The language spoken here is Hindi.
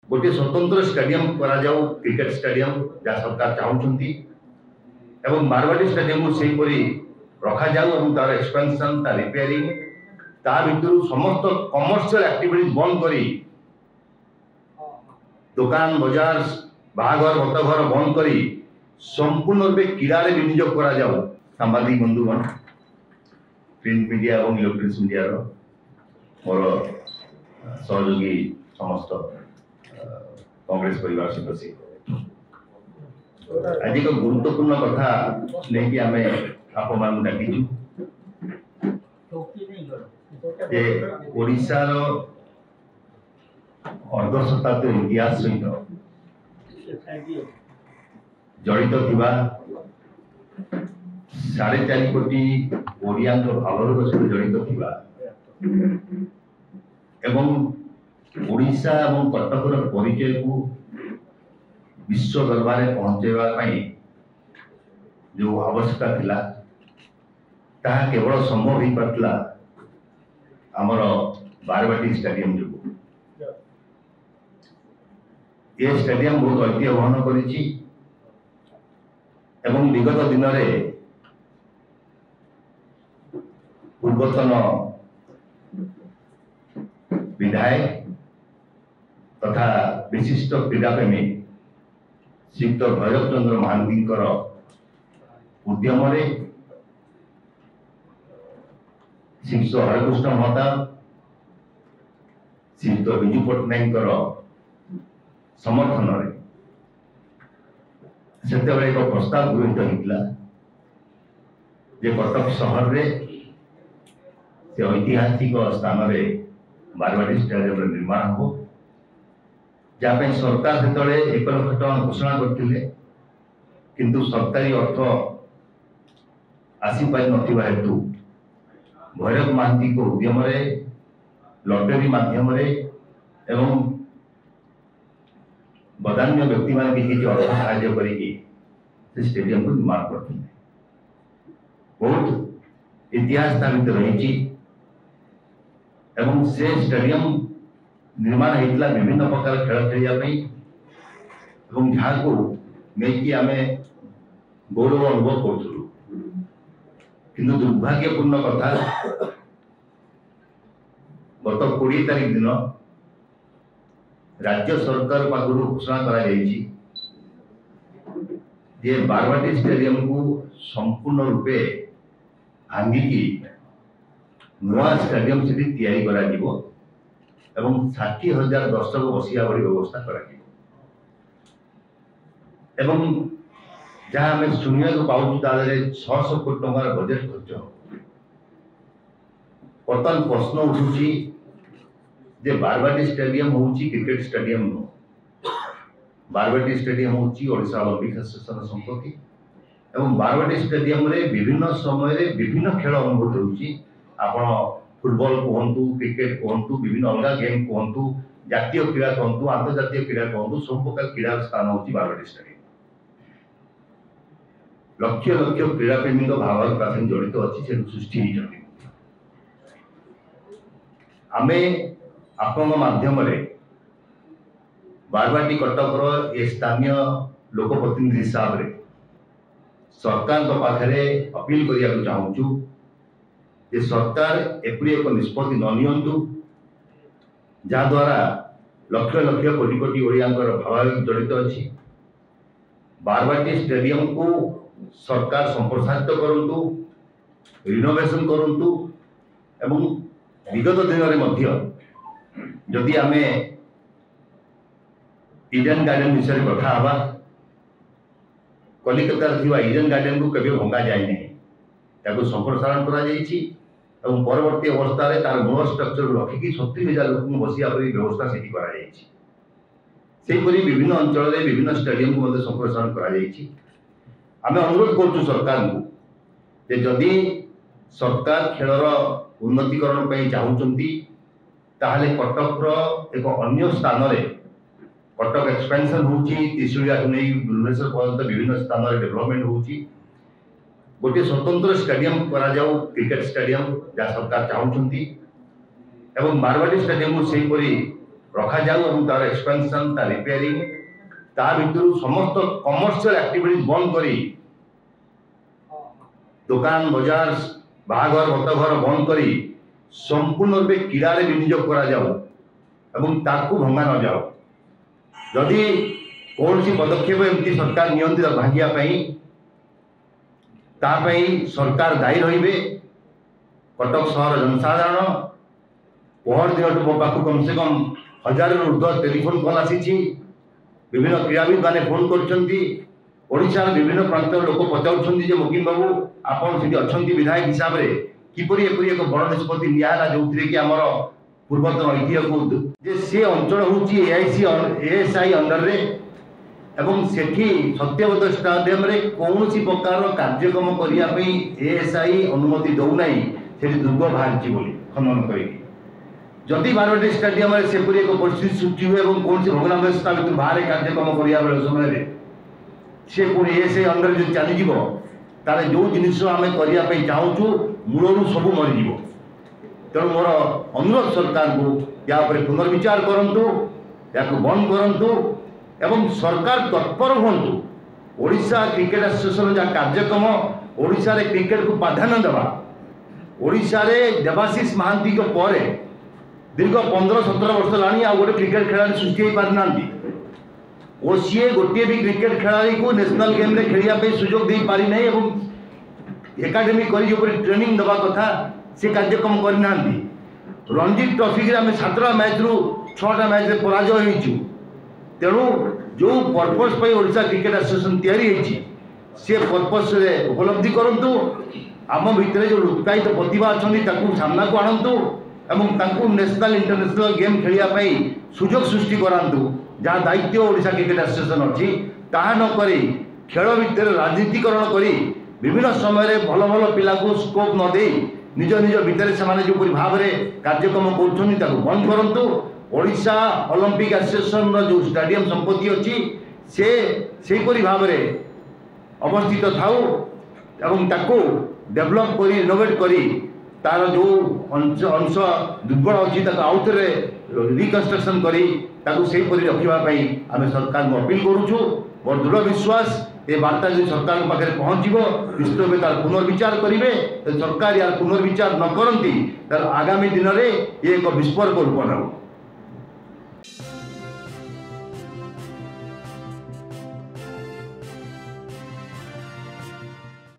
गोटे स्वतंत्र स्टेडियम करा जाऊ क्रिकेट स्टेडियम जहाँ सरकार चाहूँगी एवं बारवाटी स्टेडियम को सेहीपरि रखा जाऊ और तार एक्सपेंशन तार रिपेयरिंग ता भितर समस्त कमर्शियल एक्टिविटीज बंद करी दुकान बाजार बाहाघर मतघर बंद करी संपूर्ण रूपे क्रीड़ा विनियोग करा जाऊ। सांबादिक बंधुगण प्रिंट मीडिया और इलेक्ट्रोनिक्स मीडिया मोर सहयोगी समस्त कांग्रेस परिवार सदस्य आज एक गुरुत्वपूर्ण कथा नहीं आम आप डाकिचु ओडिशार अर्धशताब्दी इतिहास सहित जड़ित थिबा 4.5 कोटी ओडिया भावर सहित जड़ित थिबा एवं ओडिशा और कटकर परिचय को विश्व दरबार में पहुंचेवा जो आवश्यकता थिला ताहा केवल संभव हो पार्ला आमर बारवाटी स्टेडियम जो ये स्टेडियम बहुत ऐतिह्य वहन करिछि एवं विगत दिन में पूर्वतन विधायक तथा विशिष्ट क्रीड़ाप्रेमी श्रीयुक्त भैरव चंद्र महांती उद्यम श्रीयुक्त हरिकृष्ण महताब श्रीयुक्त विजु पट्टनायक समर्थन से एक प्रस्ताव गृहीत होता जे कटक सहर रे से ऐतिहासिक स्थान में बारवाटी स्टेडियम निर्माण हो जहाँ सरकार से 1 लाख टका घोषणा करते किंतु सरकारी अर्थ आसी पारि नथिबा हेतु भैरव महांती को उद्यम लटरी माध्यम एवं बदान्य व्यक्ति मान किसी अर्थ साहाय्य करिकी स्टेडियम को निर्माण करते बहुत इतिहास भितर रही एवं से स्टेडियम निर्माण होता विभिन्न प्रकार खेल खेलने एवं जहाँ को लेकिन आम गौरव अनुभव करूँ किंतु दुर्भाग्यपूर्ण कथा गत 20 तारीख दिन राज्य सरकार पाखु घोषणा करा बारवाटी स्टेडियम को संपूर्ण रूपे भांगिकी नुआ स्टेडियम से तैयारी करा जीवो एवं 60,000 दर्शक बसिया भली व्यवस्था करा एवं जहाँ आम शुणा पाऊँ 600 कोटी टंकार बजेट खर्च बर्तमान प्रश्न उठुची जे बारवाटी स्टेडियम होची क्रिकेट स्टेडियम नो बारवाटी स्टेडियम होची ओडिशा ओलंपिक एसोसिएशन संपत्ति एवं बारवाटी स्टेडियम रे विभिन्न समय रे विभिन्न खेल अनुभूत होची आपण फुटबॉल कहतु क्रिकेट कहतु विभिन्न अलग गेम कहतु जातीय क्रीड़ा कहतु अंतर्जातीय क्रीड़ा कहतु सब प्रकार क्रीड़ा स्थान होची बारवाटी स्टेडियम लक्ष लक्ष क्रीड़ाप्रेमी भाव प्राथमिक जड़ित अच्छी से सृष्टि होती आमे आपण माध्यम बारवाटी कटक ये स्थानीय लोकप्रतिनिधि हिसाब से सरकार पाखे अपील करने चाहूँ जे सरकार एपरी एक निष्पत्ति न नियंतु जहाद्वारा लक्ष लक्ष कोटी कोटी ओडिया भाव जड़ित अच्छी बारवाटी स्टेडियम को सरकार संप्रसारित करंतु रिनोवेशन करंतु एवं विगत दिन में जदि आमे ईडन गार्डन विषय कथा हवा कलिकता ईडन गार्डन को केबे भंगा जाए नहीं संप्रसारण करा परवर्ती अवस्था रे तार मूल स्ट्रक्चर रखिकी 70,000 लोक बसिया व्यवस्था से करी विभिन्न अंचल विभिन्न स्टेडियम को संप्रसारण करा आमे अनुरोध करूँ सरकार को जे जदि सरकार खेलर उन्नतीकरण चाहूँगी ताहले कटक एक अन्य स्थान रे कटक एक्सपेंशन होची त्रिशूलिया नहीं भुवनेश्वर पर्यंत विभिन्न स्थान रे डेवलपमेंट होची गोटे स्वतंत्र स्टेडियम करा जाऊ क्रिकेट स्टेडियम जहाँ सरकार चाहूँगी एवं बारवाटी स्टेडियम को सेहीपरि रखा जाऊ तार एक्सपेंशन तार रिपेयरिंग ता भितर समस्त कमर्शियल एक्टिविटीज बंद करी दुकान बाजार बाहाघर मतघर बंद करी संपूर्ण रूपे क्रीड़ा विनियोग करा जाऊ एवं ताकू भंगा न जाओ जदि कौन सी पदक्षेप एमती सरकार नियंत्रित भांगियापाई सरकार दायी रहिबे। कटक सहर जनसाधारण पहर दिन मो पाख कम से कम 1000 ऊर्ध्व टेलीफोन कॉल आसी विभिन्न क्रीड़ाविद मैंने फोन कर विभिन्न प्रांत लोक पचार मुकिम बाबू आपड़ से अच्छा विधायक हिसाब से किपरि एक बड़ निष्पत्ति नियाला जो कि आमर पूर्वतन ऐतिह्य से अंचल हूँ एएसआई अंडर रे एवं सेठी सत्यव्रत स्टेडियम रे कौन सी प्रकार कार्यक्रम करने एएसआई अनुमति दौना से दुर्ग बाहरी बोली खनन कर जदि बारवाटी स्टेडियम सेपरी एक परिस्थिति सृष्टि हुए और कौन सी भग्नावस्था भर बाहर कार्यक्रम करने समय सी पुणी एएसआई अंडर जो चलीज तार जो जिनिस आम करने चाहूँ मूलरू सब मरीज तेणु मोर अनुरोध सरकार को या पुनर्विचार करूँ या बंद करूँ एवं सरकार तत्पर हूँ ओडिशा क्रिकेट एसोसिएशन जहाँ कार्यक्रम ओडिशा रे क्रिकेट को प्राधान्य देवा ओडिशा रे देवाशीष महांती को परे दीर्घ 15-17 वर्ष लानी आ गोटे क्रिकेट खेलाड़ी सृष्टि हो पारि नांती और सी गोटे भी क्रिकेट खेलाड़ी को नेशनल गेम रे खेलिया सुजोग दे पारि नै एवं एकाडेमी करी जो ट्रेनिंग दबा कथा से कार्यक्रम करना रणजी ट्रॉफी आम 7टा मैच रु 6टा मैच रे पराजय होइछु तेणु जो पर्पस पे ओडिशा क्रिकेट एसोसिएशन तैयारी से पर्पस रे उपलब्धि करंतु आम भितर जो लुकायित प्रतिभा अच्छा सामना को आणंतु एवं तांकु नेशनल इंटरनेशनल गेम खेलिया सुजोग सृष्टि करांतु जहाँ दायित्व ओडिशा क्रिकेट एसोसिएशन अच्छी ताहा न करी खेल भितर राजनीतिकरण करी विभिन्न समय भल भल पिला को स्कोप न दे निज निज भितर से जो भाव में कार्यक्रम कर बंद करूँ ओडिशा ओलंपिक एसोसिएशन जो स्टेडियम संपत्ति अच्छी से भाव में अवस्थित थाऊ एवं ताको डेवलप करी इनोवेट करी तार जो अंश दुर्बल अच्छी आउ थे रिकन्स्ट्रक्शन करी रखापी आम सरकार को अपील करुचु मोर दृढ़ विश्वास ये वार्ता जो सरकार पाखे पहुँचो निश्चित भाव तार पुनर्विचार करेंगे सरकार यार पुनर्विचार न करती आगामी दिन में ये एक विस्फोरक रूप नब।